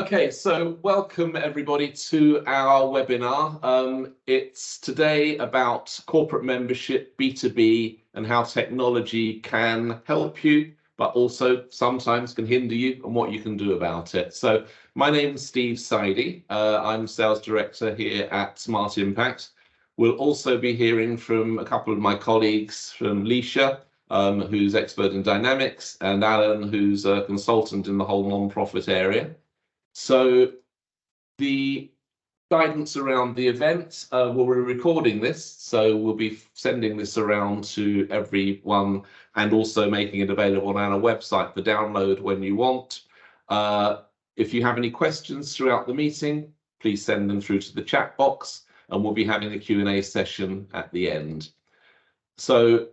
Okay, so welcome everybody to our webinar. It's today about corporate membership, B2B, and how technology can help you, but also sometimes can hinder you and what you can do about it. So my name is Steve Sidey. I'm Sales Director here at Smart Impact. We'll also be hearing from a couple of my colleagues from Leisha, who's expert in dynamics, and Alan, who's a consultant in the whole non-profit area. So the guidance around the event, we're recording this, so we'll be sending this around to everyone and also making it available on our website for download when you want. If you have any questions throughout the meeting, please send them through to the chat box and we'll be having a Q&A session at the end. So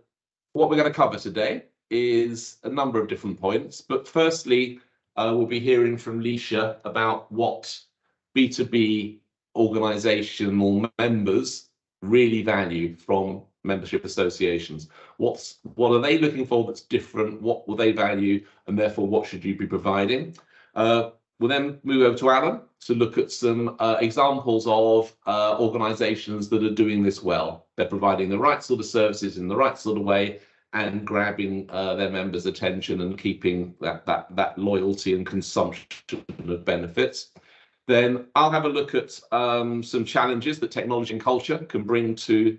what we're going to cover today is a number of different points, but firstly, we'll be hearing from Leisha about what B2B organizational members really value from membership associations. What are they looking for that's different? What will they value? And therefore, what should you be providing? We'll then move over to Alan to look at some examples of organizations that are doing this well. They're providing the right sort of services in the right sort of way and grabbing their members' attention and keeping that loyalty and consumption of benefits. Then I'll have a look at some challenges that technology and culture can bring to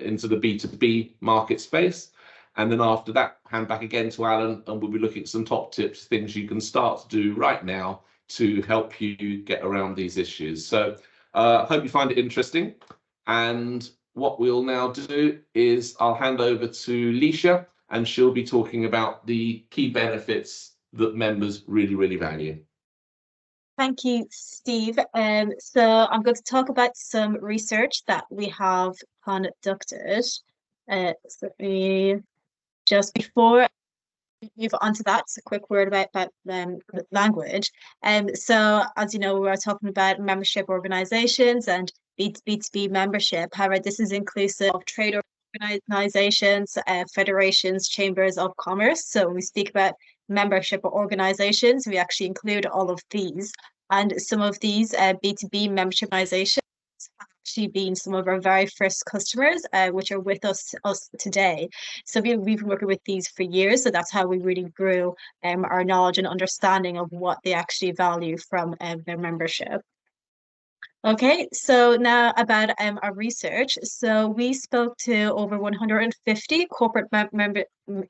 into the B2B market space. And then after that, hand back again to Alan, and we'll be looking at some top tips, things you can start to do right now to help you get around these issues. So I hope you find it interesting. And what we'll now do is I'll hand over to Leisha, and she'll be talking about the key benefits that members really value. Thank you, Steve. So I'm going to talk about some research that we have conducted. So just before we move on to that, a quick word about language. So as you know, we're talking about membership organizations and B2B membership. However, this is inclusive of trade organizations, federations, chambers of commerce. So when we speak about membership organizations, we actually include all of these. And some of these B2B membership organizations have actually been some of our very first customers, which are with us today. So we've been working with these for years. So that's how we really grew our knowledge and understanding of what they actually value from their membership. Okay, so now about our research. So we spoke to over 150 corporate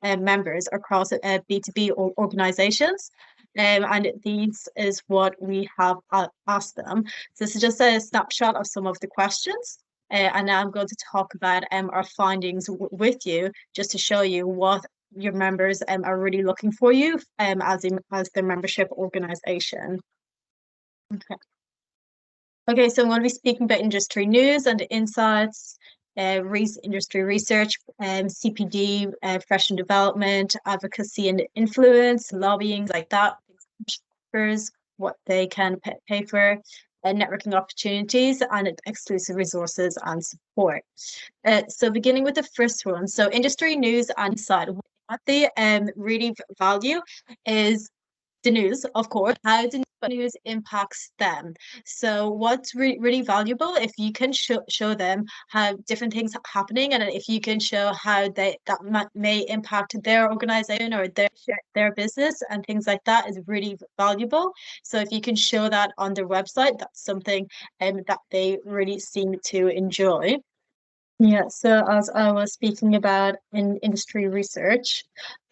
members across B2B organizations. And these is what we have asked them. So this is just a snapshot of some of the questions. And now I'm going to talk about our findings with you, just to show you what your members are really looking for you as their membership organization. Okay. Okay, so I'm going to be speaking about industry news and insights, industry research, CPD, professional development, advocacy and influence, lobbying, like that, what they can pay for, networking opportunities, and exclusive resources and support. So beginning with the first one, so industry news and insight. What they really value is the news, of course, how the news impacts them. So what's really valuable, if you can show them how different things are happening, and if you can show how that may impact their organization or their business and things like that, is really valuable. So if you can show that on their website, that's something that they really seem to enjoy. Yeah, so as I was speaking about in industry research,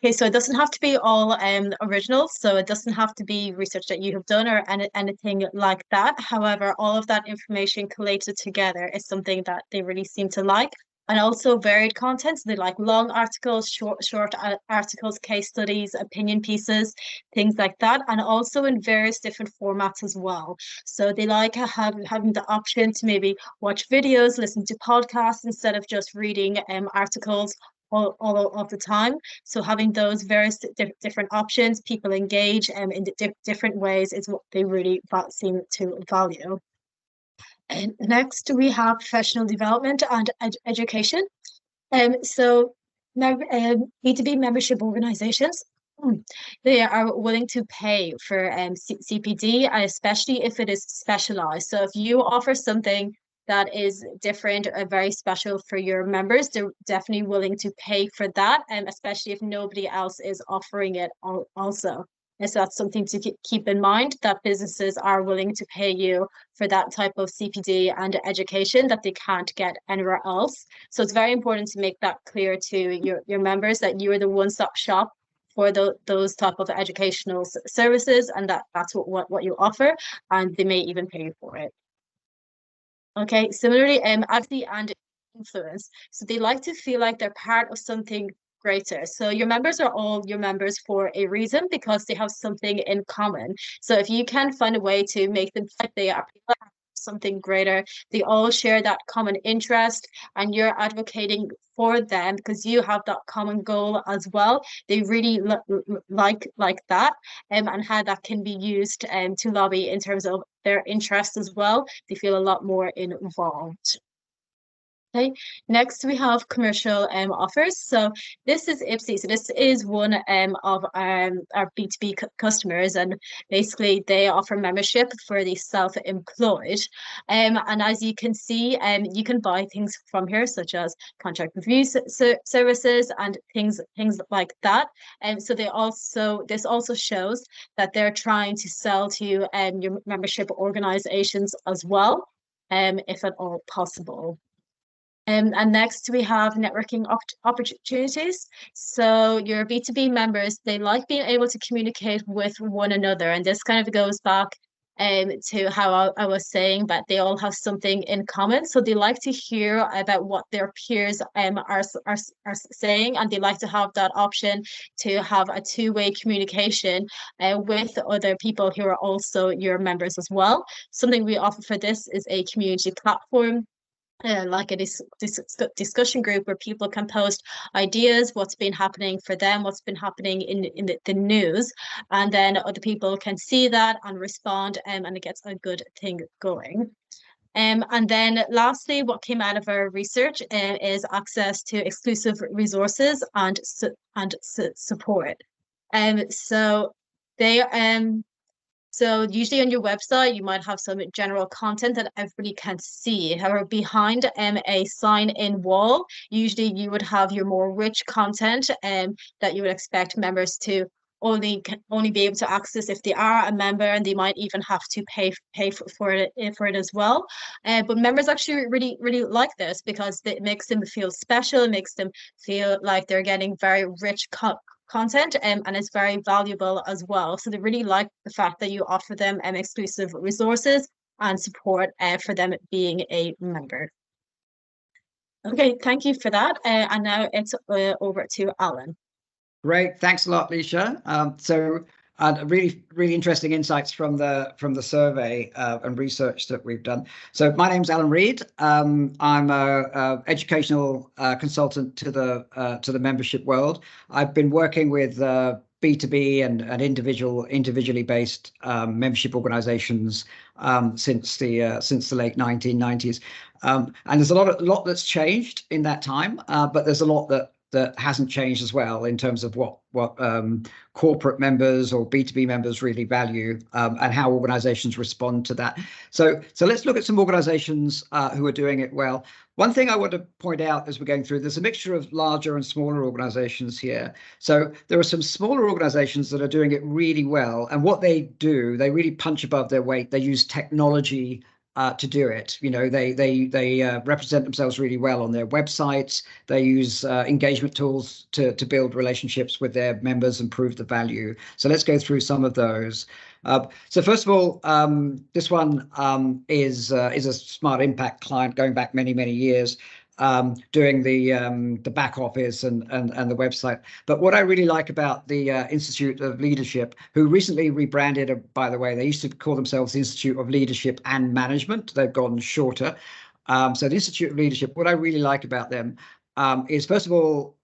okay, so it doesn't have to be all original, so it doesn't have to be research that you have done or anything like that. However, all of that information collated together is something that they really seem to like. And also varied content. So they like long articles, short articles, case studies, opinion pieces, things like that, and also in various different formats as well. So they like having the option to maybe watch videos, listen to podcasts instead of just reading articles all of the time. So having those various different options, people engage in different ways, is what they really seem to value. And next, we have professional development and education. So now B2B membership organizations They are willing to pay for CPD, and especially if it is specialized. So if you offer something that is different or very special for your members, they're definitely willing to pay for that, and especially if nobody else is offering it also. And so that's something to keep in mind, that businesses are willing to pay you for that type of CPD and education that they can't get anywhere else. So it's very important to make that clear to your members that you are the one-stop shop for those type of educational services, and that's what you offer, and they may even pay you for it. Okay, similarly, empathy and influence. So they like to feel like they're part of something greater. So your members are all your members for a reason, because they have something in common. So if you can find a way to make them feel like they are something greater, they all share that common interest, and you're advocating for them because you have that common goal as well. They really like that, and how that can be used to lobby in terms of their interest as well. They feel a lot more involved. Okay, next we have commercial offers. So this is Ipsy. So this is one of our B2B customers, and basically they offer membership for the self-employed. And as you can see, you can buy things from here, such as contract review services and things like that. And so this also shows that they're trying to sell to your membership organizations as well, if at all possible. And next we have networking opportunities. So your B2B members, they like being able to communicate with one another. And this kind of goes back to how I was saying, but they all have something in common. So they like to hear about what their peers are saying, and they like to have that option to have a two-way communication with other people who are also your members as well. Something we offer for this is a community platform, like a discussion group where people can post ideas, what's been happening for them, what's been happening in the news, and then other people can see that and respond, and it gets a good thing going. And then lastly, what came out of our research is access to exclusive resources and support. So they So usually on your website, you might have some general content that everybody can see. However, behind a sign-in wall, usually you would have your more rich content that you would expect members to only be able to access if they are a member, and they might even have to pay for it as well. But members actually really like this, because it makes them feel special. It makes them feel like they're getting very rich content, and it's very valuable as well. So they really like the fact that you offer them exclusive resources and support for them being a member. Okay, thank you for that. And now it's over to Alan. Great, thanks a lot, Leisha. Really interesting insights from the survey and research that we've done. So my name's Alan Reed. I'm a educational consultant to the membership world. I've been working with B2B and individually based membership organizations since the late 1990s. And there's a lot that's changed in that time, but there's a lot that hasn't changed as well in terms of what corporate members or B2B members really value, and how organizations respond to that. So let's look at some organizations who are doing it well. One thing I want to point out as we're going through, there's a mixture of larger and smaller organizations here. So there are some smaller organizations that are doing it really well, and what they do, they really punch above their weight. They use technology to do it. You know, they represent themselves really well on their websites. They use engagement tools to build relationships with their members and prove the value. So let's go through some of those. So first of all, this one is a Smart Impact client going back many years, doing the back office and the website. But what I really like about the Institute of Leadership, who recently rebranded, by the way, they used to call themselves the Institute of Leadership and Management. They've gone shorter. So the Institute of Leadership, what I really like about them is, first of all,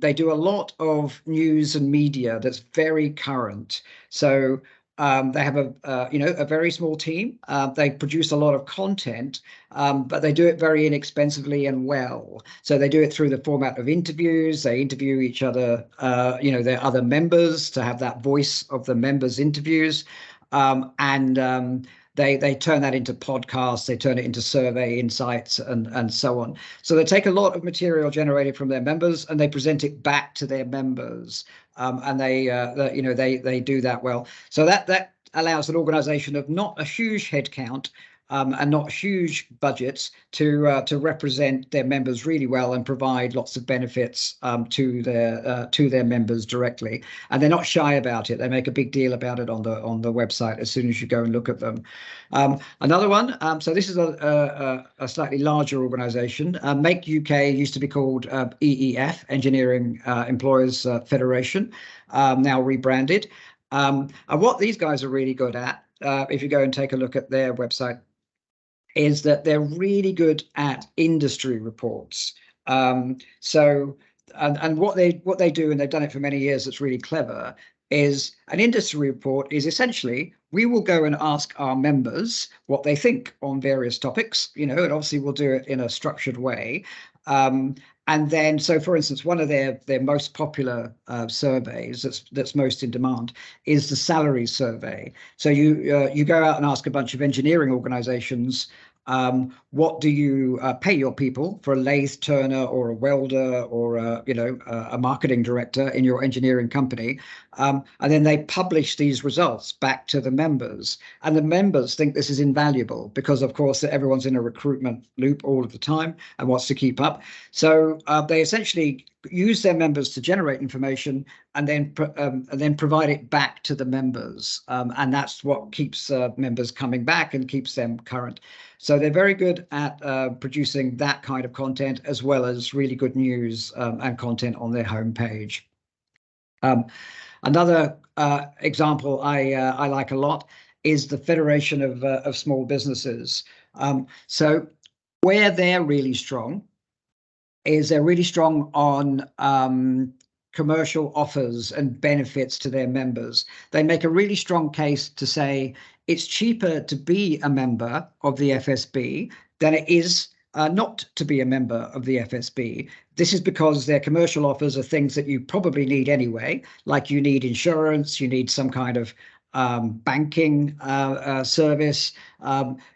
they do a lot of news and media that's very current. So They have a very small team. They produce a lot of content, but they do it very inexpensively and well. So they do it through the format of interviews. They interview each other, their other members, to have that voice of the members' interviews, and they turn that into podcasts. They turn it into survey insights and so on. So they take a lot of material generated from their members and they present it back to their members. And they do that well. So that allows an organization of not a huge headcount and not huge budgets to represent their members really well and provide lots of benefits to their members directly. And they're not shy about it. They make a big deal about it on the website as soon as you go and look at them. Another one. So this is a slightly larger organization. Make UK used to be called EEF, Engineering Employers Federation, now rebranded. And what these guys are really good at, if you go and take a look at their website, is that they're really good at industry reports. So what they do, and they've done it for many years, that's really clever, is an industry report is essentially, we will go and ask our members what they think on various topics, and obviously we'll do it in a structured way. And then, so for instance, one of their most popular surveys that's most in demand is the salary survey. So you go out and ask a bunch of engineering organizations, what do you pay your people for a lathe turner or a welder or a marketing director in your engineering company? And then they publish these results back to the members, and the members think this is invaluable because, of course, everyone's in a recruitment loop all of the time and wants to keep up. So they essentially use their members to generate information and then provide it back to the members, and that's what keeps members coming back and keeps them current. So they're very good at producing that kind of content, as well as really good news and content on their homepage. Another example I like a lot is the Federation of Small Businesses. So where they're really strong is they're really strong on commercial offers and benefits to their members. They make a really strong case to say it's cheaper to be a member of the FSB than it is not to be a member of the FSB. This is because their commercial offers are things that you probably need anyway, like you need insurance, you need some kind of banking service.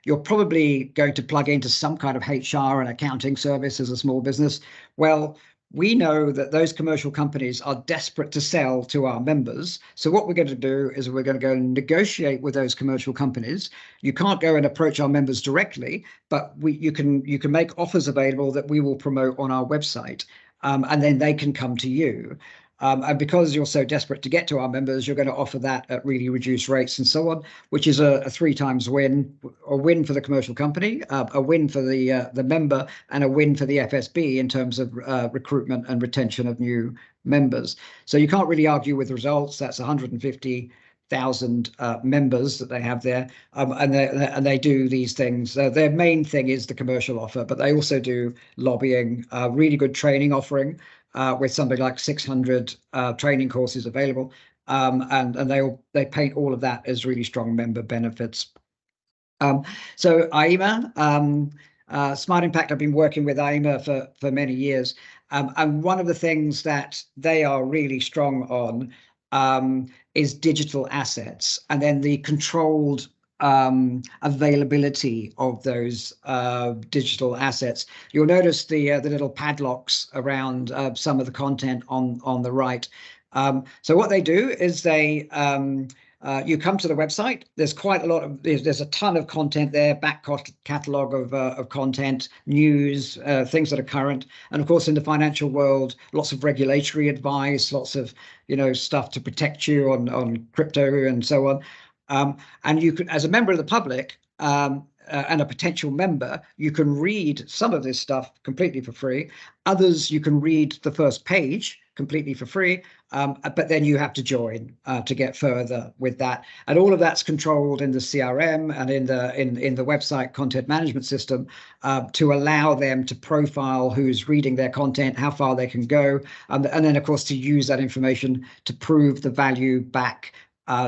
You're probably going to plug into some kind of HR and accounting service as a small business. Well, we know that those commercial companies are desperate to sell to our members. So what we're going to do is we're going to go and negotiate with those commercial companies. You can't go and approach our members directly, but you can make offers available that we will promote on our website, and then they can come to you. And because you're so desperate to get to our members, you're going to offer that at really reduced rates and so on, which is a 3 times win: a win for the commercial company, a win for the member, and a win for the FSB in terms of recruitment and retention of new members. So you can't really argue with results. That's 150,000 members that they have there, and they do these things. Their main thing is the commercial offer, but they also do lobbying, really good training offering. With something like 600 training courses available, and they paint all of that as really strong member benefits. So IEMA, Smart Impact, I've been working with IEMA for many years, and one of the things that they are really strong on is digital assets, and then the controlled availability of those digital assets. You'll notice the little padlocks around some of the content on the right. So what they do is they you come to the website. There's quite a lot of there's a ton of content there, back catalog of content, news, things that are current, and of course in the financial world, lots of regulatory advice, lots of stuff to protect you on crypto and so on. And you can, as a member of the public and a potential member, you can read some of this stuff completely for free. Others, you can read the first page completely for free, but then you have to join to get further with that. And all of that's controlled in the CRM and in the website content management system to allow them to profile who's reading their content, how far they can go, and then of course to use that information to prove the value back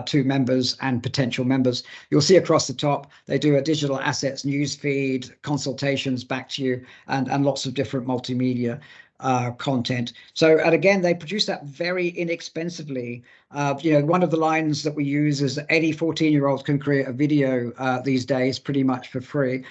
to members and potential members. You'll see across the top, they do a digital assets news feed, consultations back to you, and lots of different multimedia content. So, and again, they produce that very inexpensively. One of the lines that we use is that any 14-year-old can create a video these days pretty much for free.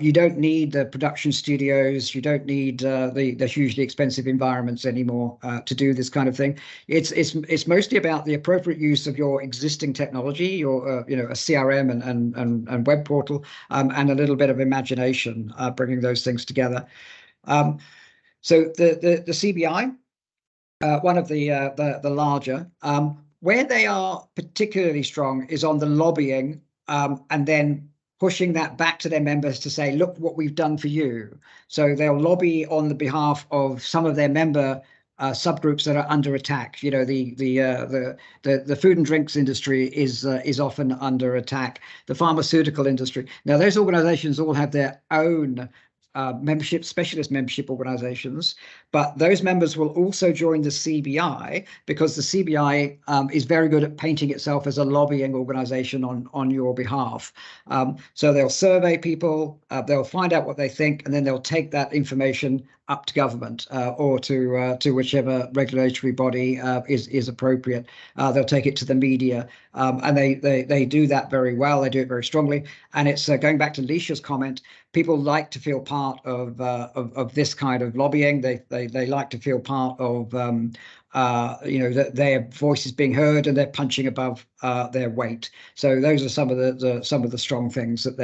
You don't need the production studios. You don't need the hugely expensive environments anymore to do this kind of thing. It's mostly about the appropriate use of your existing technology, your a CRM and web portal, and a little bit of imagination, bringing those things together. So the CBI, one of the larger, where they are particularly strong is on the lobbying, and then pushing that back to their members to say, look what we've done for you. So they'll lobby on the behalf of some of their member subgroups that are under attack. The food and drinks industry is often under attack. The pharmaceutical industry. Now those organizations all have their own specialist membership organizations, but those members will also join the CBI because the CBI is very good at painting itself as a lobbying organization on your behalf. So they'll survey people, they'll find out what they think, and then they'll take that information up to government or to whichever regulatory body is appropriate. They'll take it to the media, and they do that very well. They do it very strongly, and it's going back to Leisha's comment. People like to feel part of this kind of lobbying. They like to feel part of that their voice is being heard and they're punching above their weight. So those are some of the strong things that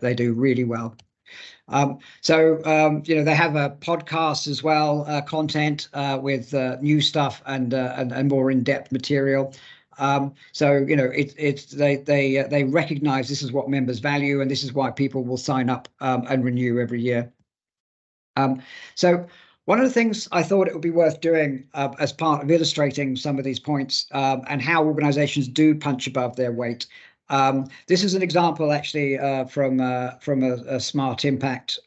they do really well. They have a podcast as well, content with new stuff and more in-depth material. They recognize this is what members value, and this is why people will sign up and renew every year. So one of the things I thought it would be worth doing as part of illustrating some of these points and how organizations do punch above their weight. This is an example actually from a Smart Impact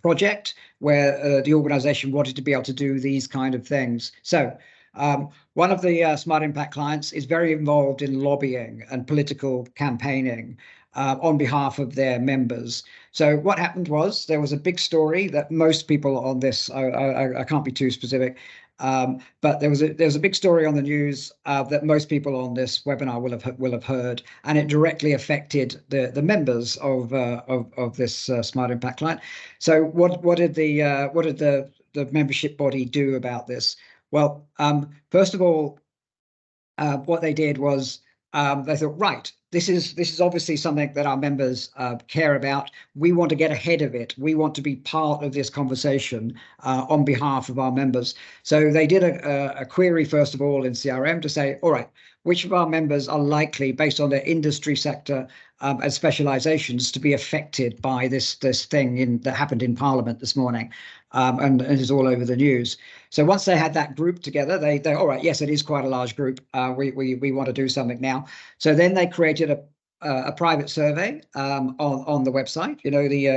project where the organization wanted to be able to do these kind of things. So one of the Smart Impact clients is very involved in lobbying and political campaigning on behalf of their members. So what happened was there was a big story that most people on this, I can't be too specific, but there was a big story on the news that most people on this webinar will have heard, and it directly affected the members of this Smart Impact client. So what did the membership body do about this? Well, first of all, what they did was they thought, right, this is obviously something that our members care about. We want to get ahead of it. We want to be part of this conversation on behalf of our members. So they did a query, first of all, in CRM to say, all right, which of our members are likely, based on their industry sector and specializations, to be affected by this thing that happened in Parliament this morning, and is all over the news. So once they had that group together, they all right, yes, it is quite a large group. We want to do something now. So then they created a private survey on the website.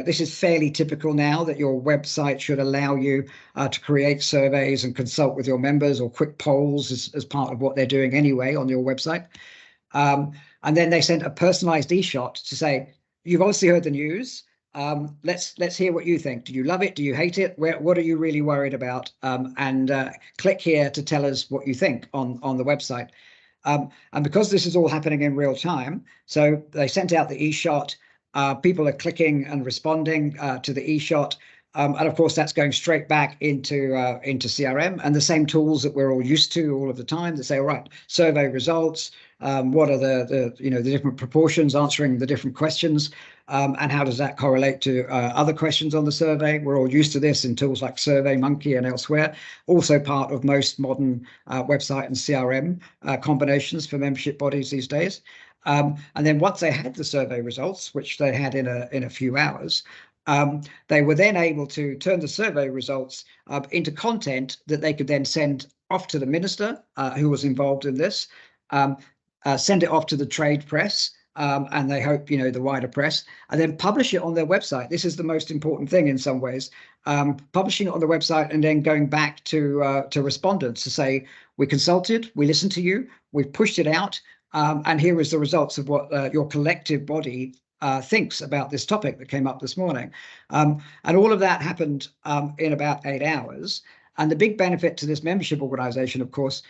This is fairly typical now that your website should allow you to create surveys and consult with your members, or quick polls as part of what they're doing anyway on your website. And then they sent a personalized e-shot to say, you've obviously heard the news. Let's hear what you think. Do you love it? Do you hate it? What are you really worried about? And click here to tell us what you think on the website. And because this is all happening in real time, so they sent out the e-shot. People are clicking and responding to the e-shot. And of course, that's going straight back into CRM and the same tools that we're all used to all of the time that say, all right, survey results, what are the different proportions answering the different questions, and how does that correlate to other questions on the survey? We're all used to this in tools like SurveyMonkey and elsewhere, also part of most modern website and CRM combinations for membership bodies these days. And then once they had the survey results, which they had in a few hours, they were then able to turn the survey results into content that they could then send off to the minister who was involved in this, send it off to the trade press, and they hope, you know, the wider press, and then publish it on their website. This is the most important thing in some ways, publishing it on the website and then going back to respondents to say, we consulted, we listened to you, we've pushed it out, and here is the results of what your collective body thinks about this topic that came up this morning. And all of that happened in about 8 hours. And the big benefit to this membership organization, of course,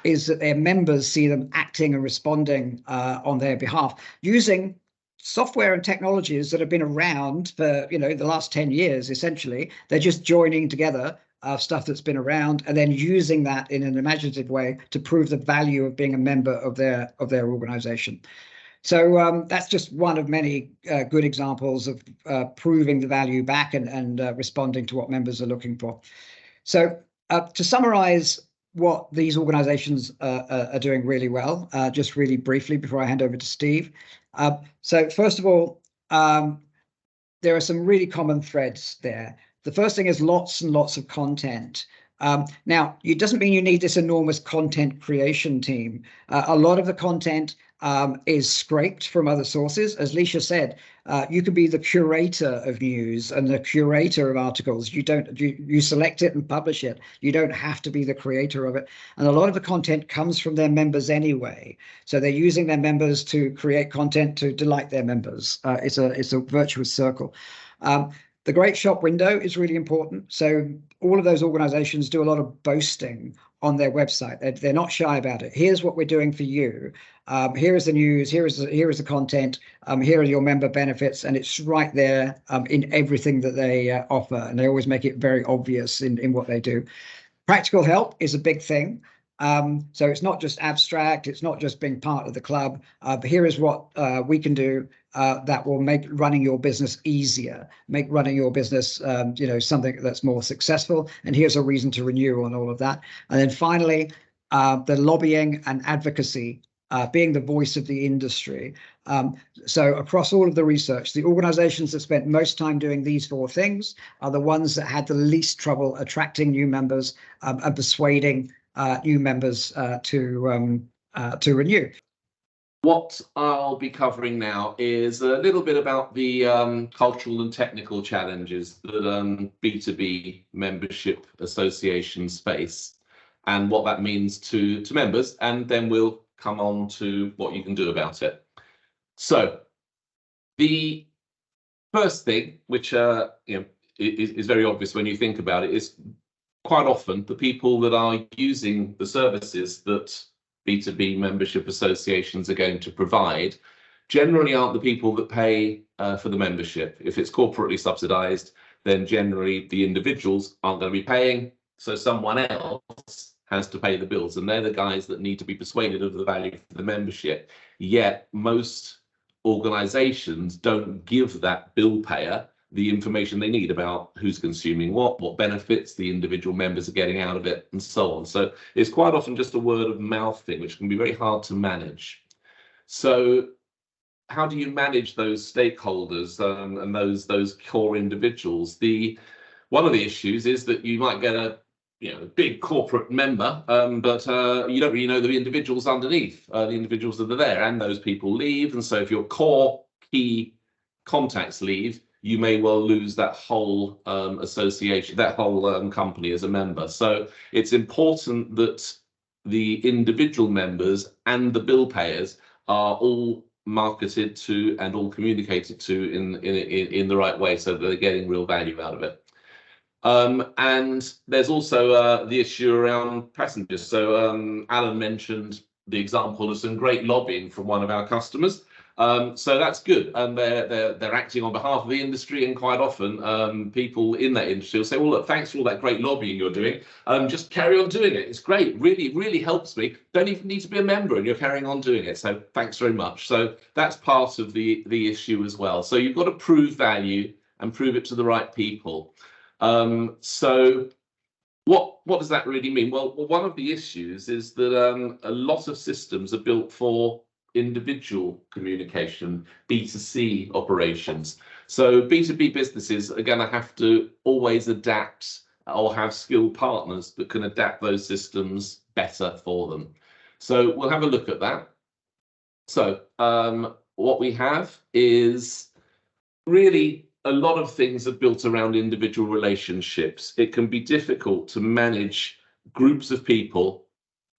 is that their members see them acting and responding on their behalf using software and technologies that have been around for, you know, the last 10 years, essentially. They're just joining together stuff that's been around and then using that in an imaginative way to prove the value of being a member of their organization. So that's just one of many good examples of proving the value back and responding to what members are looking for. So to summarize what these organizations are doing really well, just really briefly before I hand over to Steve. So first of all, there are some really common threads there. The first thing is lots and lots of content. Now, it doesn't mean you need this enormous content creation team. A lot of the content is scraped from other sources. As Leisha said, you can be the curator of news and the curator of articles. You select it and publish it. You don't have to be the creator of it. And a lot of the content comes from their members anyway. So they're using their members to create content to delight their members. It's a virtuous circle. The great shop window is really important. So all of those organizations do a lot of boasting on their website. They're not shy about it. Here's what we're doing for you. Here is the news. Here is the content. Here are your member benefits, and it's right there in everything that they offer. And they always make it very obvious in what they do. Practical help is a big thing. So it's not just abstract. It's not just being part of the club. But here is what we can do that will make running your business easier, make running your business, you know, something that's more successful. And here's a reason to renew on all of that. And then finally, the lobbying and advocacy, being the voice of the industry. So across all of the research, the organizations that spent most time doing these 4 things are the ones that had the least trouble attracting new members and persuading new members to renew. What I'll be covering now is a little bit about the cultural and technical challenges that B2B membership associations face and what that means to members, and then we'll come on to what you can do about it. So the first thing, which you know, is very obvious when you think about it, is quite often the people that are using the services that B2B membership associations are going to provide generally aren't the people that pay for the membership. If it's corporately subsidized, then generally the individuals aren't going to be paying, so someone else has to pay the bills, and they're the guys that need to be persuaded of the value for the membership. Yet most organizations don't give that bill payer the information they need about who's consuming what benefits the individual members are getting out of it, and so on. So it's quite often just a word of mouth thing, which can be very hard to manage. So how do you manage those stakeholders and those core individuals? One of the issues is that you might get a big corporate member, but you don't really know the individuals underneath, the individuals that are there, and those people leave. And so if your core key contacts leave, you may well lose that whole association, that whole company as a member. So it's important that the individual members and the bill payers are all marketed to and all communicated to in the right way, so that they're getting real value out of it. And there's also the issue around passengers. So Alan mentioned the example of some great lobbying from one of our customers. So that's good, and they're acting on behalf of the industry, and quite often people in that industry will say, well, look, thanks for all that great lobbying you're doing, just carry on doing it, it's great, really helps me, don't even need to be a member and you're carrying on doing it, so thanks very much. So that's part of the issue as well. So you've got to prove value and prove it to the right people. So what does that really mean? Well, one of the issues is that a lot of systems are built for individual communication, B2C operations. So B2B businesses are going to have to always adapt or have skilled partners that can adapt those systems better for them. So we'll have a look at that. So what we have is really a lot of things are built around individual relationships. It can be difficult to manage groups of people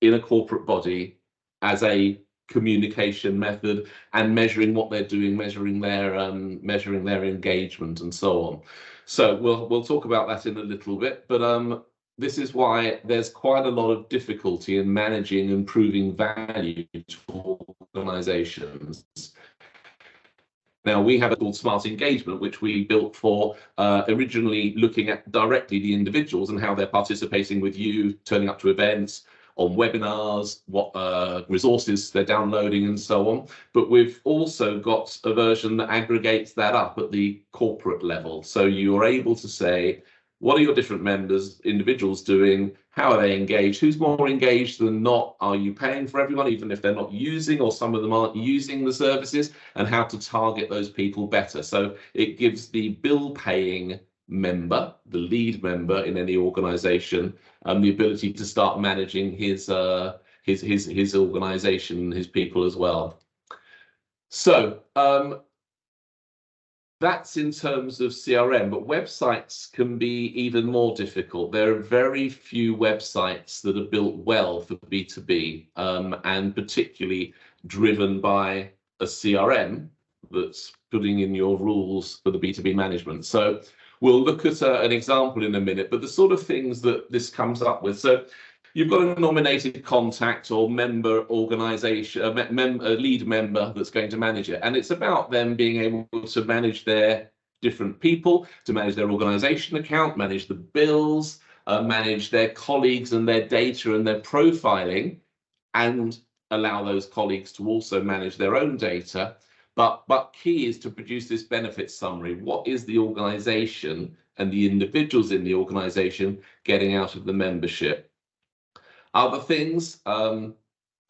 in a corporate body as a communication method and measuring what they're doing, measuring their engagement and so on. So we'll talk about that in a little bit, but this is why there's quite a lot of difficulty in managing and proving value to organizations. Now, we have a called Smart Engagement, which we built for originally looking at directly the individuals and how they're participating with you, turning up to events, on webinars, what resources they're downloading and so on. But we've also got a version that aggregates that up at the corporate level. So you're able to say, what are your different members, individuals doing? How are they engaged? Who's more engaged than not? Are you paying for everyone, even if they're not using, or some of them aren't using the services, and how to target those people better? So it gives the bill paying member, the lead member in any organization, the ability to start managing his organization, his people as well. So that's in terms of CRM, but websites can be even more difficult. There are very few websites that are built well for B2B, and particularly driven by a CRM that's putting in your rules for the B2B management. So we'll look at an example in a minute, but the sort of things that this comes up with. So you've got a nominated contact or member organization, a lead member that's going to manage it. And it's about them being able to manage their different people, to manage their organization account, manage the bills, manage their colleagues and their data and their profiling, and allow those colleagues to also manage their own data. But key is to produce this benefit summary. What is the organization and the individuals in the organization getting out of the membership? Other things, quite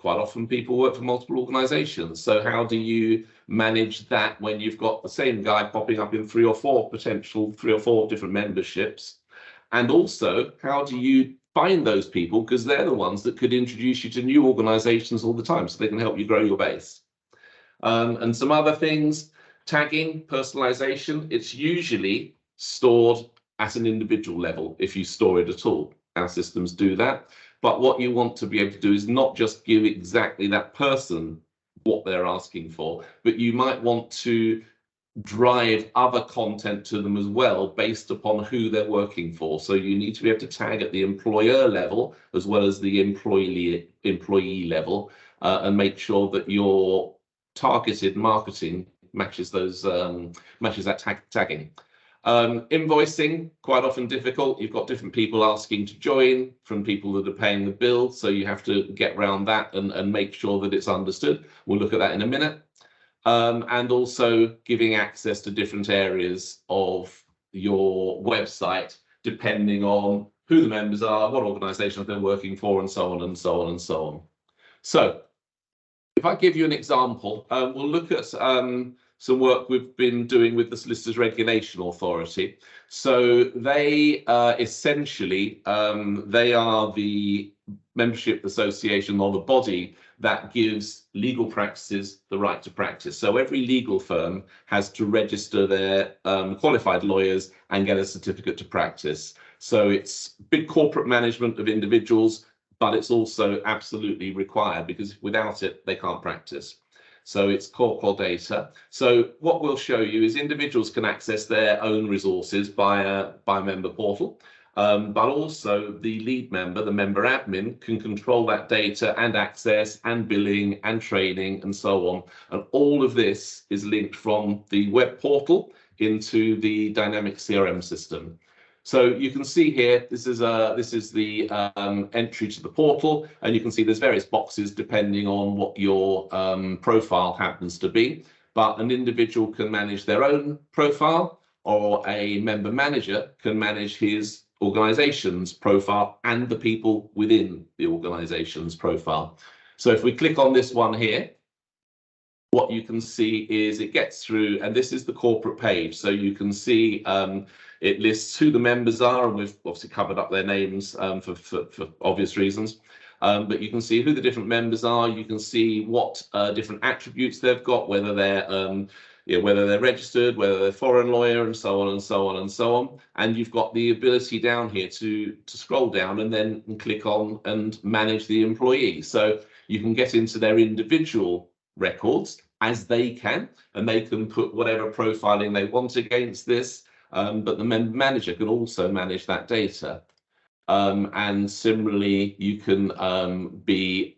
often people work for multiple organizations. So how do you manage that when you've got the same guy popping up in three or four different memberships? And also, how do you find those people? Because they're the ones that could introduce you to new organizations all the time, so they can help you grow your base. And some other things, tagging, personalization, it's usually stored at an individual level if you store it at all. Our systems do that. But what you want to be able to do is not just give exactly that person what they're asking for, but you might want to drive other content to them as well based upon who they're working for. So you need to be able to tag at the employer level as well as the employee level, and make sure that your targeted marketing matches those matches that tagging. Invoicing, quite often difficult. You've got different people asking to join from people that are paying the bill, so you have to get around that and make sure that it's understood. We'll look at that in a minute. And also giving access to different areas of your website, depending on who the members are, what organizations they're working for, and so on and so on and so on. So if I give you an example, we'll look at some work we've been doing with the Solicitors Regulation Authority. So they essentially, they are the membership association or the body that gives legal practices the right to practice. So every legal firm has to register their qualified lawyers and get a certificate to practice. So it's big corporate management of individuals, but it's also absolutely required because without it, they can't practice. So it's core data. So what we'll show you is individuals can access their own resources by member portal, but also the lead member, the member admin, can control that data and access and billing and training and so on. And all of this is linked from the web portal into the dynamic CRM system. So you can see here, this is the entry to the portal, and you can see there's various boxes depending on what your profile happens to be. But an individual can manage their own profile, or a member manager can manage his organization's profile and the people within the organization's profile. So if we click on this one here, what you can see is it gets through, and this is the corporate page. So you can see it lists who the members are, and we've obviously covered up their names for obvious reasons. But you can see who the different members are. You can see what different attributes they've got, whether they're whether they're registered, whether they're foreign lawyer, and so on and so on and so on. And you've got the ability down here to scroll down and then click on and manage the employee. So you can get into their individual records as they can, and they can put whatever profiling they want against this. But the member manager can also manage that data. And similarly, you can be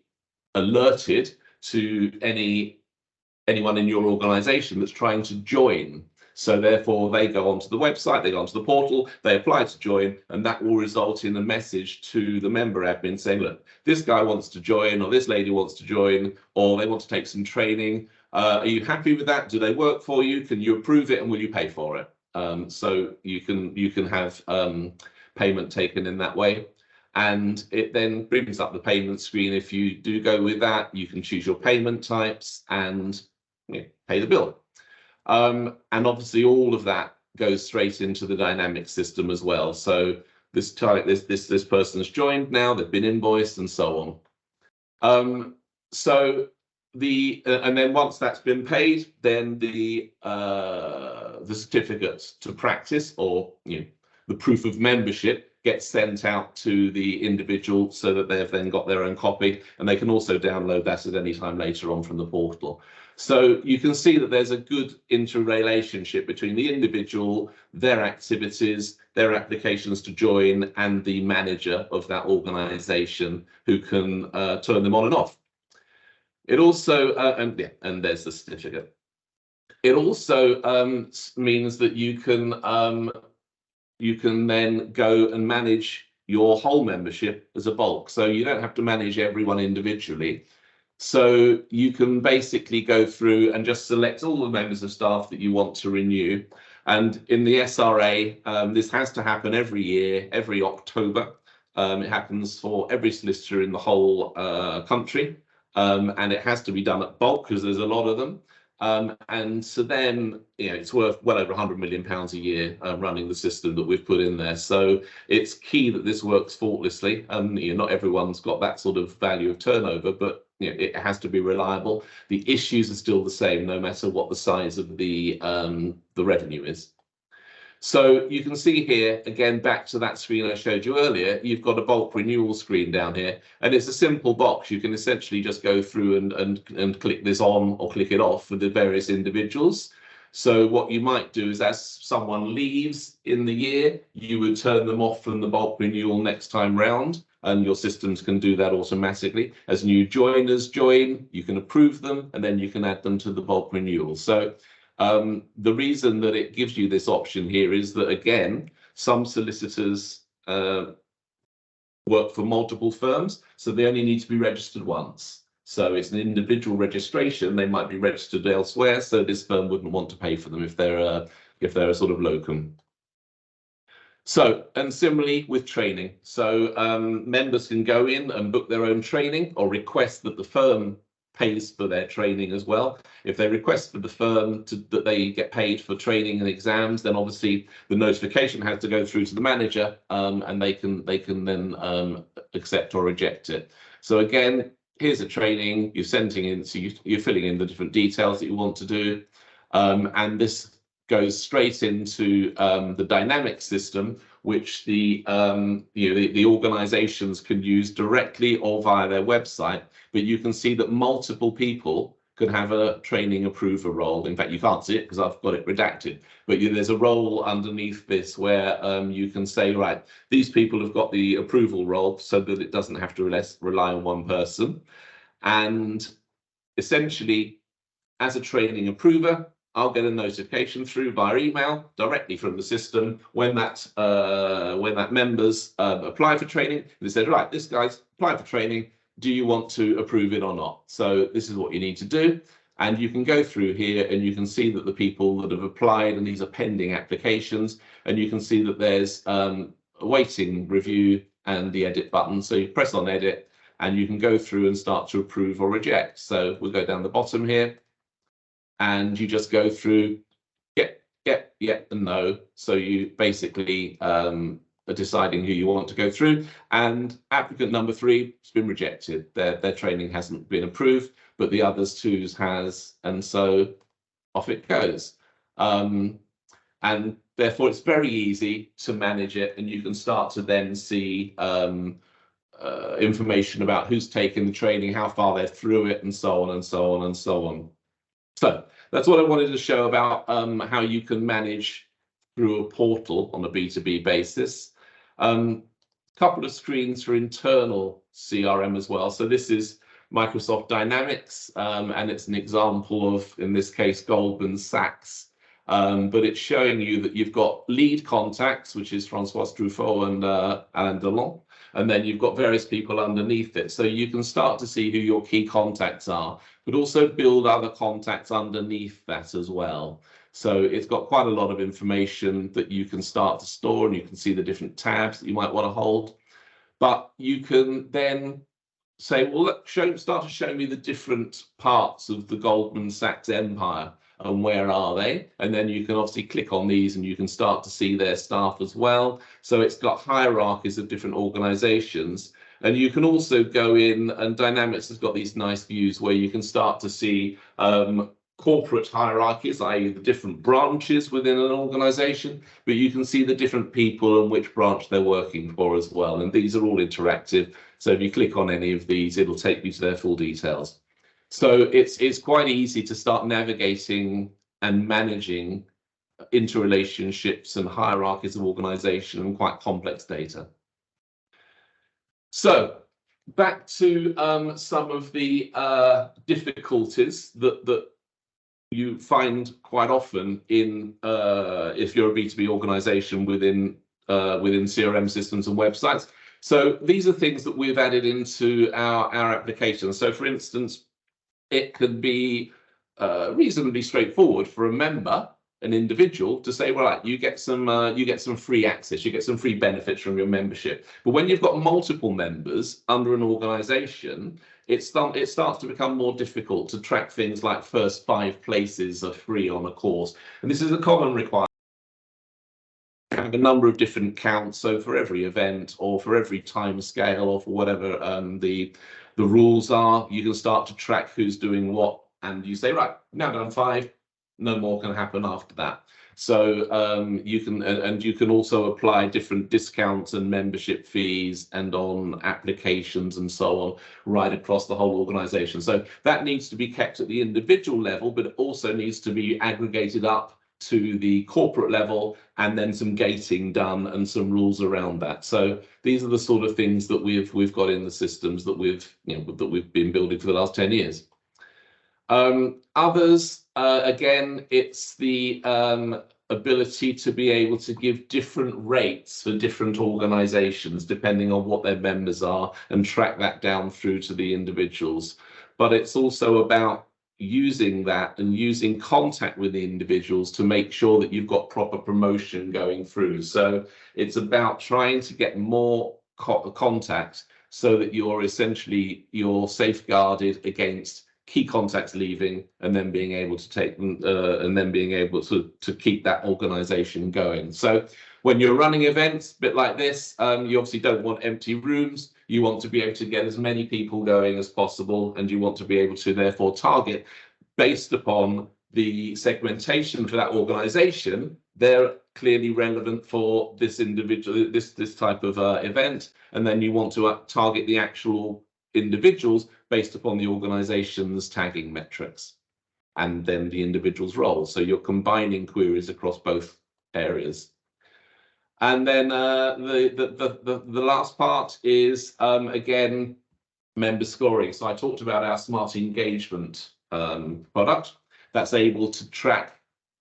alerted to anyone in your organization that's trying to join. So therefore, they go onto the website, they go onto the portal, they apply to join, and that will result in a message to the member admin saying, look, this guy wants to join, or this lady wants to join, or they want to take some training. Are you happy with that? Do they work for you? Can you approve it, and will you pay for it? So you can have payment taken in that way. And it then brings up the payment screen. If you do go with that, you can choose your payment types and pay the bill. And obviously all of that goes straight into the dynamic system as well. So this person's joined now, they've been invoiced, and so on. And then once that's been paid, then the certificate to practice, or the proof of membership, gets sent out to the individual so that they've then got their own copy, and they can also download that at any time later on from the portal. So you can see that there's a good interrelationship between the individual, their activities, their applications to join, and the manager of that organization, who can turn them on and off. It also, and there's the certificate. It also means that you can then go and manage your whole membership as a bulk. So you don't have to manage everyone individually. So you can basically go through and just select all the members of staff that you want to renew. And in the SRA, this has to happen every year, every October. It happens for every solicitor in the whole country. And it has to be done at bulk because there's a lot of them. And so then, it's worth well over £100 million a year running the system that we've put in there. So it's key that this works faultlessly. Not everyone's got that sort of value of turnover, but it has to be reliable. The issues are still the same, no matter what the size of the revenue is. So you can see here, again, back to that screen I showed you earlier, you've got a bulk renewal screen down here, and it's a simple box. You can essentially just go through and click this on or click it off for the various individuals. So what you might do is, as someone leaves in the year, you would turn them off from the bulk renewal next time round, and your systems can do that automatically. As new joiners join, you can approve them, and then you can add them to the bulk renewal. So the reason that it gives you this option here is that, again, some solicitors work for multiple firms, so they only need to be registered once. So it's an individual registration. They might be registered elsewhere, so this firm wouldn't want to pay for them if they're a sort of locum. So, and similarly with training. So members can go in and book their own training, or request that the firm pays for their training as well. If they request for the firm that they get paid for training and exams, then obviously the notification has to go through to the manager, and they can then accept or reject it. So again, here's a training, you're sending in, so you're filling in the different details that you want to do, and this goes straight into the dynamic system, which the organizations can use directly or via their website. But you can see that multiple people can have a training approver role. In fact, you can't see it because I've got it redacted, but there's a role underneath this where you can say, right, these people have got the approval role, so that it doesn't have to rely on one person. And essentially, as a training approver, I'll get a notification through via email directly from the system when that members apply for training. They said, right, this guy's applied for training. Do you want to approve it or not? So this is what you need to do. And you can go through here and you can see that the people that have applied, and these are pending applications, and you can see that there's awaiting review and the edit button. So you press on edit and you can go through and start to approve or reject. So we'll go down the bottom here and you just go through get, and no. So you basically deciding who you want to go through. And applicant number 3 has been rejected. Their training hasn't been approved, but the others 2's has, and so off it goes. And therefore it's very easy to manage it, and you can start to then see information about who's taken the training, how far they're through it, and so on and so on and so on. So that's what I wanted to show about how you can manage through a portal on a B2B basis. Couple of screens for internal CRM as well. So this is Microsoft Dynamics, and it's an example of, in this case, Goldman Sachs. But it's showing you that you've got lead contacts, which is François Truffaut and Alain Delon, and then you've got various people underneath it. So you can start to see who your key contacts are, but also build other contacts underneath that as well. So it's got quite a lot of information that you can start to store, and you can see the different tabs that you might want to hold. But you can then say, well, start to show me the different parts of the Goldman Sachs empire, and where are they? And then you can obviously click on these and you can start to see their staff as well. So it's got hierarchies of different organizations. And you can also go in, and Dynamics has got these nice views where you can start to see corporate hierarchies, i.e. the different branches within an organization, but you can see the different people and which branch they're working for as well. And these are all interactive. So if you click on any of these, it'll take you to their full details. So it's quite easy to start navigating and managing interrelationships and hierarchies of organization and quite complex data. So back to some of the difficulties that you find quite often in if you're a B2B organization within CRM systems and websites. So these are things that we've added into our application. So for instance, it can be reasonably straightforward for a member, an individual, to say, well, right, you get some free access, you get some free benefits from your membership. But when you've got multiple members under an organization, it starts to become more difficult to track things like first 5 places are free on a course. And this is a common requirement. Have a number of different counts, so for every event or for every time scale or for whatever the rules are, you can start to track who's doing what, and you say, right, now done 5, no more can happen after that. So you can also apply different discounts and membership fees and on applications and so on right across the whole organization. So that needs to be kept at the individual level, but it also needs to be aggregated up to the corporate level, and then some gating done and some rules around that. So these are the sort of things that we've got in the systems that we've been building for the last 10 years. Others, again, it's the ability to be able to give different rates for different organizations depending on what their members are, and track that down through to the individuals. But it's also about using that and using contact with the individuals to make sure that you've got proper promotion going through. So it's about trying to get more contact so that you're safeguarded against key contacts leaving, and then being able to take them and then being able to keep that organization going. So when you're running events, a bit like this, you obviously don't want empty rooms. You want to be able to get as many people going as possible, and you want to be able to therefore target based upon the segmentation for that organization. They're clearly relevant for this individual, this type of event, and then you want to target the actual individuals based upon the organization's tagging metrics and then the individual's role. So you're combining queries across both areas. And then the last part is, again, member scoring. So I talked about our smart engagement product that's able to track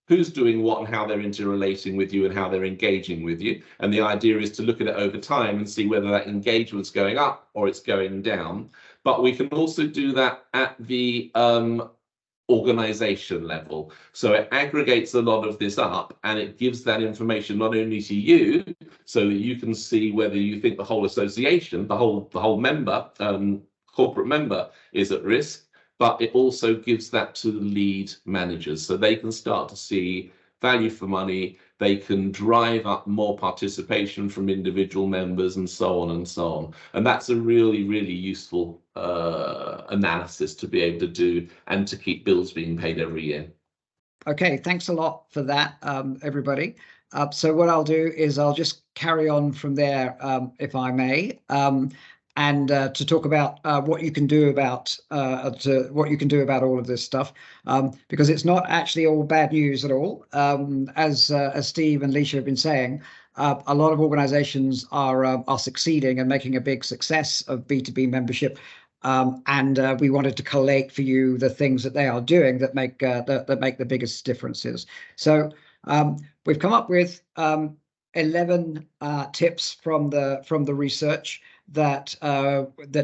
who's doing what and how they're interrelating with you and how they're engaging with you. And the idea is to look at it over time and see whether that engagement's going up or it's going down. But we can also do that at the organization level. So it aggregates a lot of this up, and it gives that information not only to you, so that you can see whether you think the whole association, the whole member, corporate member, is at risk, but it also gives that to the lead managers, so they can start to see value for money. They can drive up more participation from individual members and so on and so on. And that's a really, really useful analysis to be able to do and to keep bills being paid every year. Okay, thanks a lot for that, everybody. So what I'll do is I'll just carry on from there, if I may, and to talk about what you can do about all of this stuff, because it's not actually all bad news at all. As Steve and Leisha have been saying, a lot of organizations are succeeding and making a big success of B2B membership. And we wanted to collate for you the things that they are doing that make the biggest differences. So we've come up with 11 tips from the research that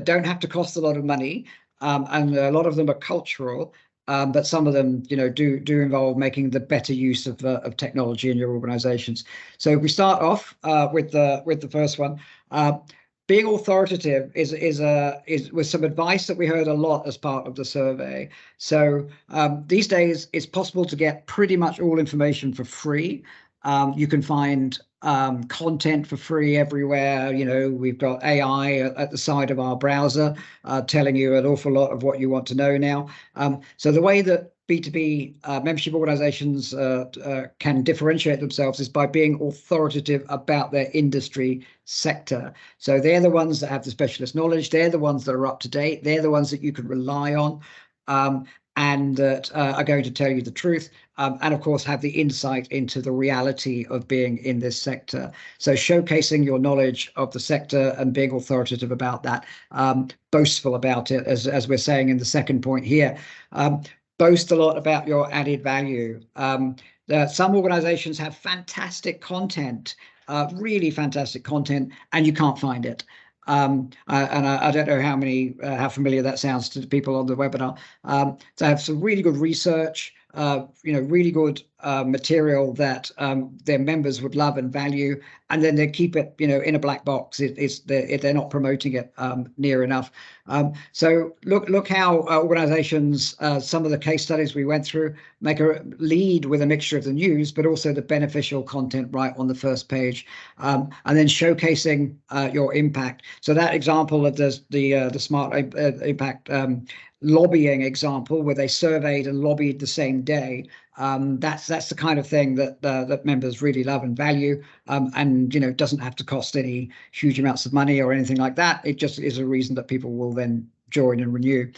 don't have to cost a lot of money, and a lot of them are cultural, but some of them, do involve making the better use of technology in your organizations. So we start off with the first one. Being authoritative is with some advice that we heard a lot as part of the survey. So these days, it's possible to get pretty much all information for free. You can find content for free everywhere. We've got AI at the side of our browser telling you an awful lot of what you want to know now. So the way that B2B membership organizations can differentiate themselves is by being authoritative about their industry sector. So they're the ones that have the specialist knowledge. They're the ones that are up to date. They're the ones that you can rely on, and that are going to tell you the truth, and of course have the insight into the reality of being in this sector. So showcasing your knowledge of the sector and being authoritative about that, boastful about it, as we're saying in the second point here. Boast a lot about your added value. Some organizations have fantastic content, really fantastic content, and you can't find it. And I don't know how familiar that sounds to the people on the webinar. So I have some really good research, really good material that their members would love and value, and then they keep it, in a black box. They're not promoting it near enough. So look how organizations, some of the case studies we went through, make a lead with a mixture of the news, but also the beneficial content right on the first page, and then showcasing your impact. So that example of the Smart Impact lobbying example, where they surveyed and lobbied the same day, that's the kind of thing that members really love and value, and doesn't have to cost any huge amounts of money or anything like that. It just is a reason that people will then join and renew.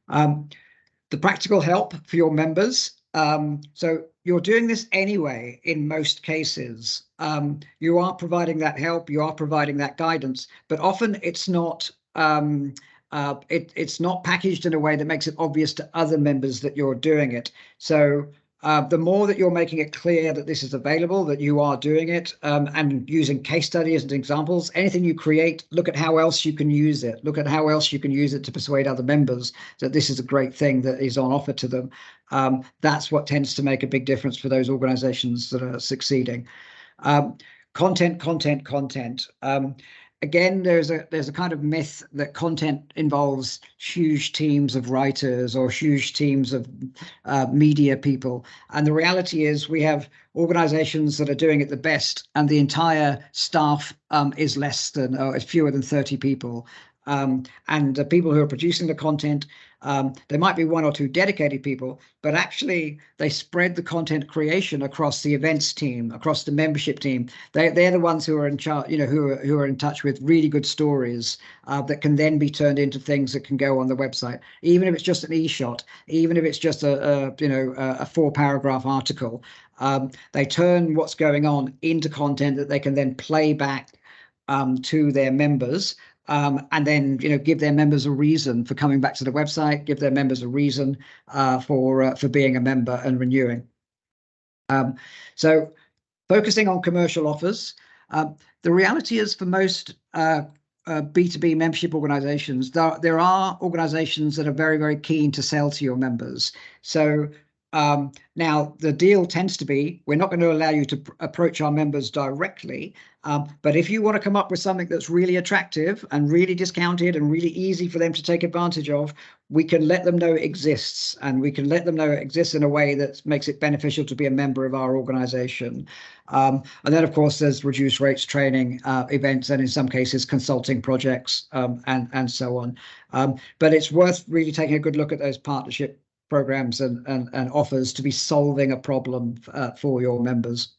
The practical help for your members. So you're doing this anyway in most cases. You are providing that help, you are providing that guidance, but often it's not it's not packaged in a way that makes it obvious to other members that you're doing it. So the more that you're making it clear that this is available, that you are doing it, and using case studies and examples, anything you create, look at how else you can use it. Look at how else you can use it to persuade other members that this is a great thing that is on offer to them. That's what tends to make a big difference for those organizations that are succeeding. Content. Again, there's a kind of myth that content involves huge teams of writers or huge teams of media people. And the reality is we have organizations that are doing it the best, and the entire staff is fewer than 30 people. And the people who are producing the content, there might be one or two dedicated people, but actually they spread the content creation across the events team, across the membership team. They're the ones who are in charge, who are in touch with really good stories that can then be turned into things that can go on the website, even if it's just an e-shot, even if it's just a 4-paragraph article. They turn what's going on into content that they can then play back to their members. And then, give their members a reason for coming back to the website, give their members a reason for being a member and renewing. So focusing on commercial offers. The reality is, for most B2B membership organizations, there are organizations that are very, very keen to sell to your members. So Now, the deal tends to be, we're not going to allow you to approach our members directly, but if you want to come up with something that's really attractive and really discounted and really easy for them to take advantage of, we can let them know it exists, and we can let them know it exists in a way that makes it beneficial to be a member of our organization. And then, of course, there's reduced rates training events, and in some cases, consulting projects, and so on. But it's worth really taking a good look at those partnership programs and offers to be solving a problem for your members.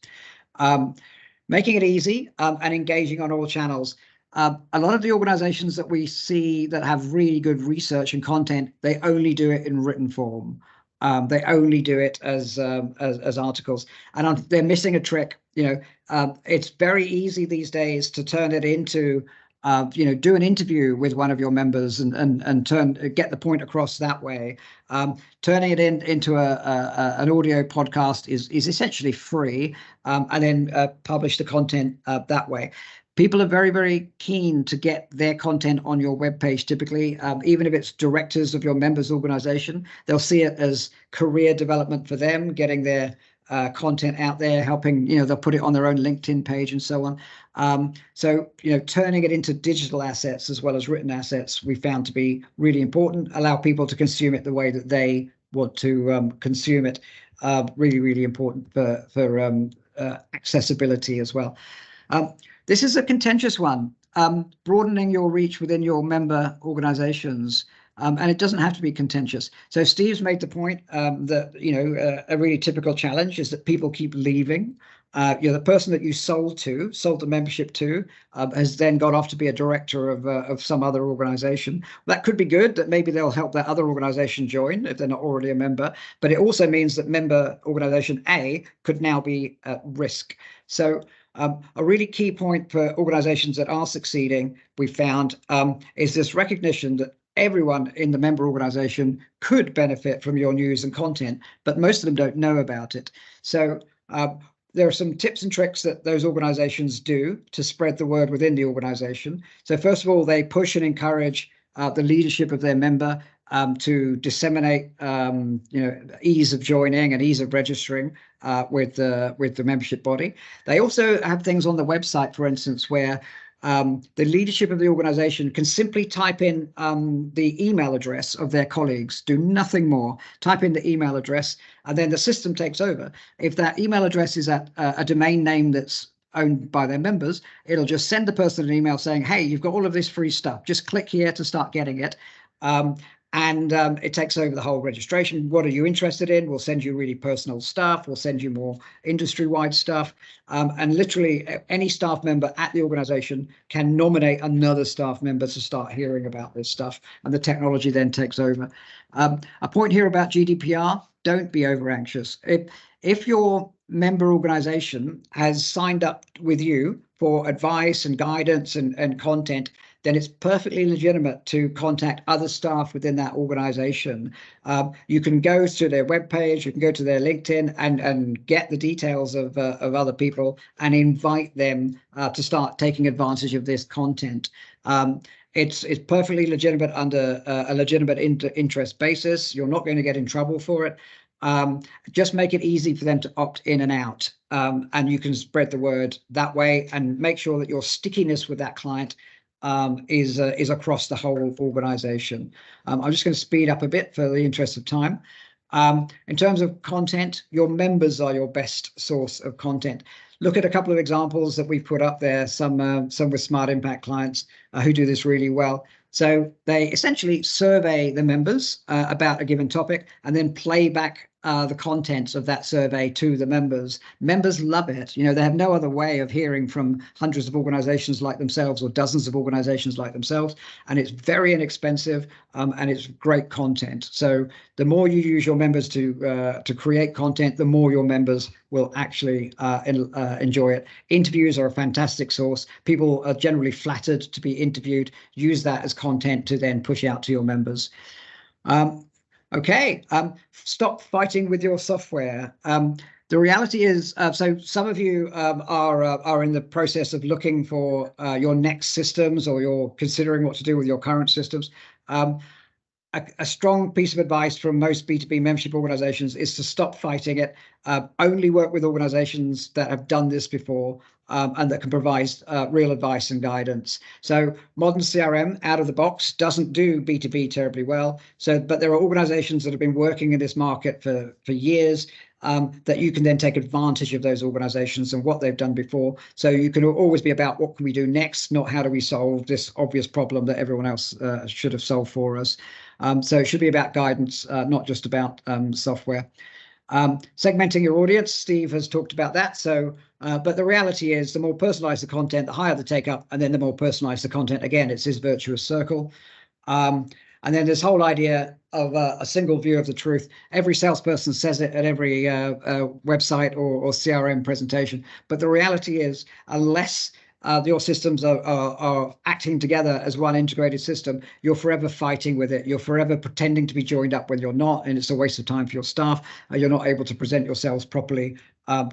Making it easy and engaging on all channels. A lot of the organizations that we see that have really good research and content, they only do it in written form. They only do it as articles, and they're missing a trick. It's very easy these days to turn it into do an interview with one of your members and get the point across that way. Turning it into an audio podcast is essentially free, and then publish the content that way. People are very, very keen to get their content on your webpage, typically, even if it's directors of your members' organization. They'll see it as career development for them, getting their content out there, helping, they'll put it on their own LinkedIn page and so on. So, turning it into digital assets as well as written assets, we found to be really important. Allow people to consume it the way that they want to consume it. Really, really important for accessibility as well. This is a contentious one, broadening your reach within your member organizations. And it doesn't have to be contentious. So Steve's made the point that, a really typical challenge is that people keep leaving. The person that you sold the membership to, has then gone off to be a director of some other organization. That could be good, that maybe they'll help that other organization join if they're not already a member. But it also means that member organization A could now be at risk. So a really key point for organizations that are succeeding, we found, is this recognition that everyone in the member organization could benefit from your news and content, but most of them don't know about it. So there are some tips and tricks that those organizations do to spread the word within the organization. So first of all, they push and encourage the leadership of their member to disseminate, ease of joining and ease of registering with the membership body. They also have things on the website, for instance, where the leadership of the organization can simply type in the email address of their colleagues, do nothing more, type in the email address, and then the system takes over. If that email address is at a domain name that's owned by their members, it'll just send the person an email saying, hey, you've got all of this free stuff. Just click here to start getting it. And it takes over the whole registration. What are you interested in? We'll send you really personal stuff. We'll send you more industry-wide stuff. And literally any staff member at the organization can nominate another staff member to start hearing about this stuff. And the technology then takes over. A point here about GDPR, don't be over anxious. If your member organization has signed up with you for advice and guidance and content, then it's perfectly legitimate to contact other staff within that organization. You can go to their webpage, you can go to their LinkedIn and get the details of other people and invite them to start taking advantage of this content. It's perfectly legitimate under a legitimate interest basis. You're not going to get in trouble for it. Just make it easy for them to opt in and out, and you can spread the word that way and make sure that your stickiness with that client is across the whole organization. I'm just going to speed up a bit for the interest of time. In terms of content, your members are your best source of content. Look at a couple of examples that we've put up there, some with Smart Impact clients who do this really well. So they essentially survey the members about a given topic and then play back the contents of that survey to the members. Members love it. They have no other way of hearing from hundreds of organizations like themselves or dozens of organizations like themselves. And it's very inexpensive and it's great content. So the more you use your members to create content, the more your members will actually enjoy it. Interviews are a fantastic source. People are generally flattered to be interviewed. Use that as content to then push out to your members. Okay, stop fighting with your software. The reality is, so some of you are in the process of looking for your next systems, or you're considering what to do with your current systems. a strong piece of advice from most B2B membership organizations is to stop fighting it. Only work with organizations that have done this before and that can provide real advice and guidance. So modern CRM out of the box doesn't do B2B terribly well. But there are organizations that have been working in this market for years that you can then take advantage of those organizations and what they've done before. So you can always be about what can we do next, not how do we solve this obvious problem that everyone else should have solved for us. So it should be about guidance, not just about software. Segmenting your audience, Steve has talked about that. So, but the reality is the more personalized the content, the higher the take up, and then the more personalized the content. Again, it's this virtuous circle. And then this whole idea of a single view of the truth. Every salesperson says it at every website or CRM presentation. But the reality is, unless your systems are acting together as one integrated system, you're forever fighting with it. You're forever pretending to be joined up when you're not, and it's a waste of time for your staff. You're not able to present yourselves properly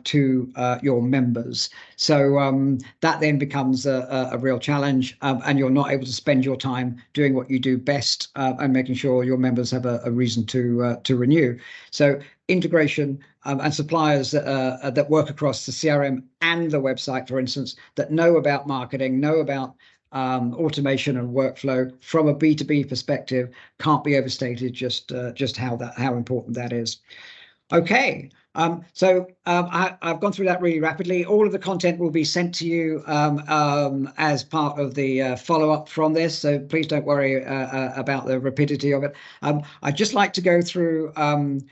to your members. So that then becomes a real challenge, and you're not able to spend your time doing what you do best and making sure your members have a reason to renew. So integration and suppliers that work across the CRM and the website, for instance, that know about marketing, know about automation and workflow from a B2B perspective, can't be overstated just how important that is. Okay, so I've gone through that really rapidly. All of the content will be sent to you as part of the follow-up from this, so please don't worry about the rapidity of it. I'd just like to go through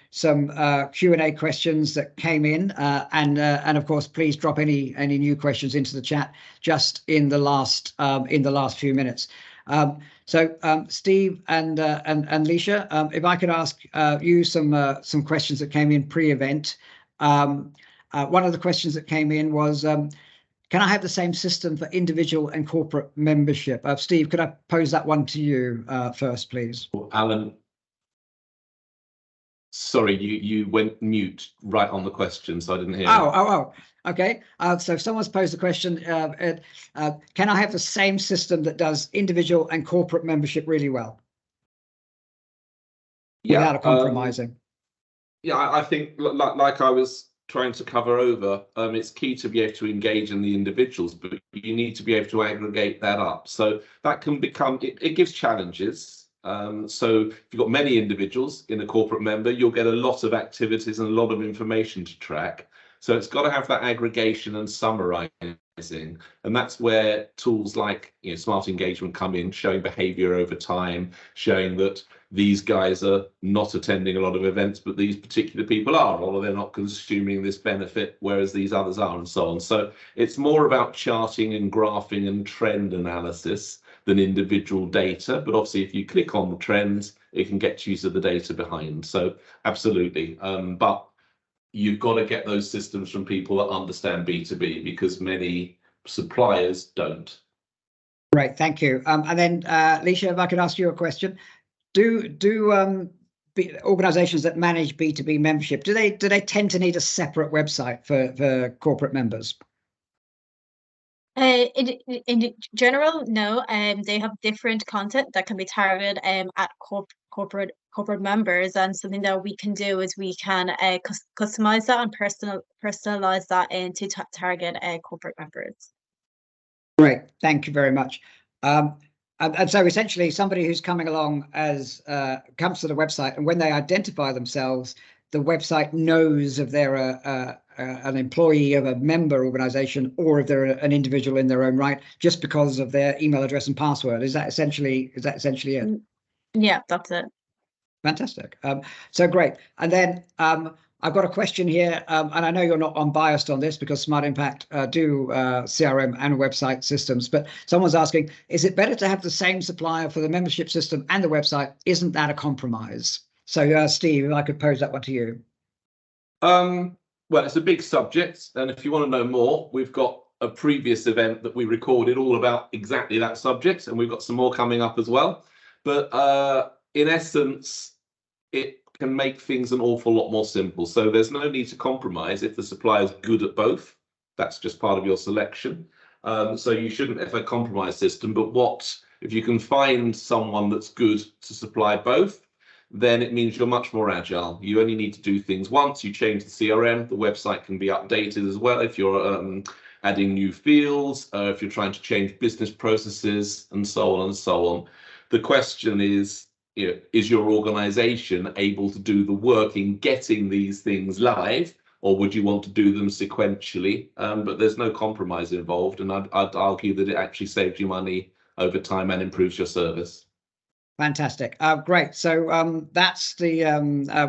some Q&A questions that came in, and of course, please drop any new questions into the chat just in the last few minutes. So Steve and Leisha, if I could ask you some questions that came in pre-event. One of the questions that came in was, can I have the same system for individual and corporate membership? Steve, could I pose that one to you first, please? Alan, sorry, you went mute right on the question, so I didn't hear. Oh. Okay, so if someone's posed the question, can I have the same system that does individual and corporate membership really well? Without compromising. I think like I was trying to cover over, it's key to be able to engage in the individuals, but you need to be able to aggregate that up. So that can become, it gives challenges. So if you've got many individuals in a corporate member, you'll get a lot of activities and a lot of information to track. So it's got to have that aggregation and summarizing, and that's where tools like smart engagement come in, showing behavior over time, showing that these guys are not attending a lot of events, but these particular people are, or they're not consuming this benefit, whereas these others are, and so on. So it's more about charting and graphing and trend analysis than individual data. But obviously, if you click on the trends, it can get you to the data behind. So absolutely. But you've got to get those systems from people that understand B2B, because many suppliers don't. Right, thank you. And then, Leisha, if I could ask you a question. Do organizations that manage B2B membership, do they tend to need a separate website for corporate members? In general, no. They have different content that can be targeted at corporate members, and something that we can do is we can customize that and personalize that into target corporate members. Great, thank you very much. And so essentially, somebody who's coming along as comes to the website, and when they identify themselves, the website knows if they're an employee of a member organization or if they're an individual in their own right, just because of their email address and password. Is that essentially it? Yeah, that's it. Fantastic. So great. And then I've got a question here, and I know you're not unbiased on this because Smart Impact do CRM and website systems, but someone's asking, is it better to have the same supplier for the membership system and the website? Isn't that a compromise? So Steve, if I could pose that one to you. Well, it's a big subject, and if you want to know more, we've got a previous event that we recorded all about exactly that subject, and we've got some more coming up as well. But in essence, it can make things an awful lot more simple. So there's no need to compromise if the supplier is good at both. That's just part of your selection. So you shouldn't have a compromise system. But what If you can find someone that's good to supply both, then it means you're much more agile. You only need to do things once. You change the CRM, the website can be updated as well if you're adding new fields, if you're trying to change business processes, and so on and so on. The question is, is your organization able to do the work in getting these things live, or would you want to do them sequentially? But there's no compromise involved, and I'd argue that it actually saves you money over time and improves your service. Fantastic. Great. So that's the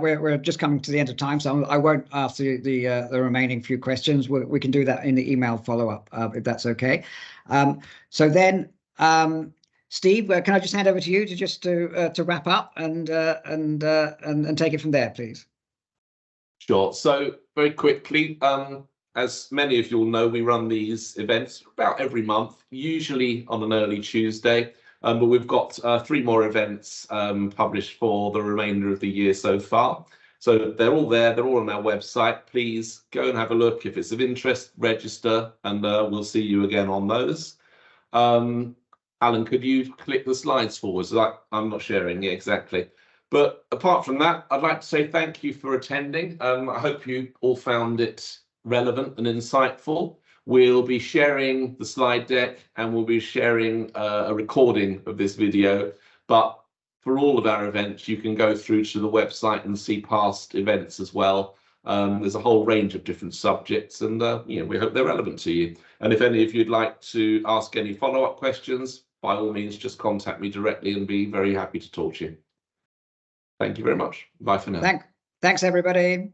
we're just coming to the end of time, so I won't ask the remaining few questions. We can do that in the email follow-up if that's okay. So then, Steve, can I just hand over to you to wrap up and take it from there, please? Sure. So very quickly, as many of you will know, we run these events about every month, usually on an early Tuesday. But we've got 3 more events published for the remainder of the year so far. So they're all there, they're all on our website. Please go and have a look. If it's of interest, register, and we'll see you again on those. Alan, could you click the slides forward? So I'm not sharing, yeah, exactly. But apart from that, I'd like to say thank you for attending. I hope you all found it relevant and insightful. We'll be sharing the slide deck and we'll be sharing a recording of this video. But for all of our events, you can go through to the website and see past events as well. There's a whole range of different subjects, and we hope they're relevant to you. And if any of you'd like to ask any follow-up questions, by all means, just contact me directly and be very happy to talk to you. Thank you very much. Bye for now. Thanks, everybody.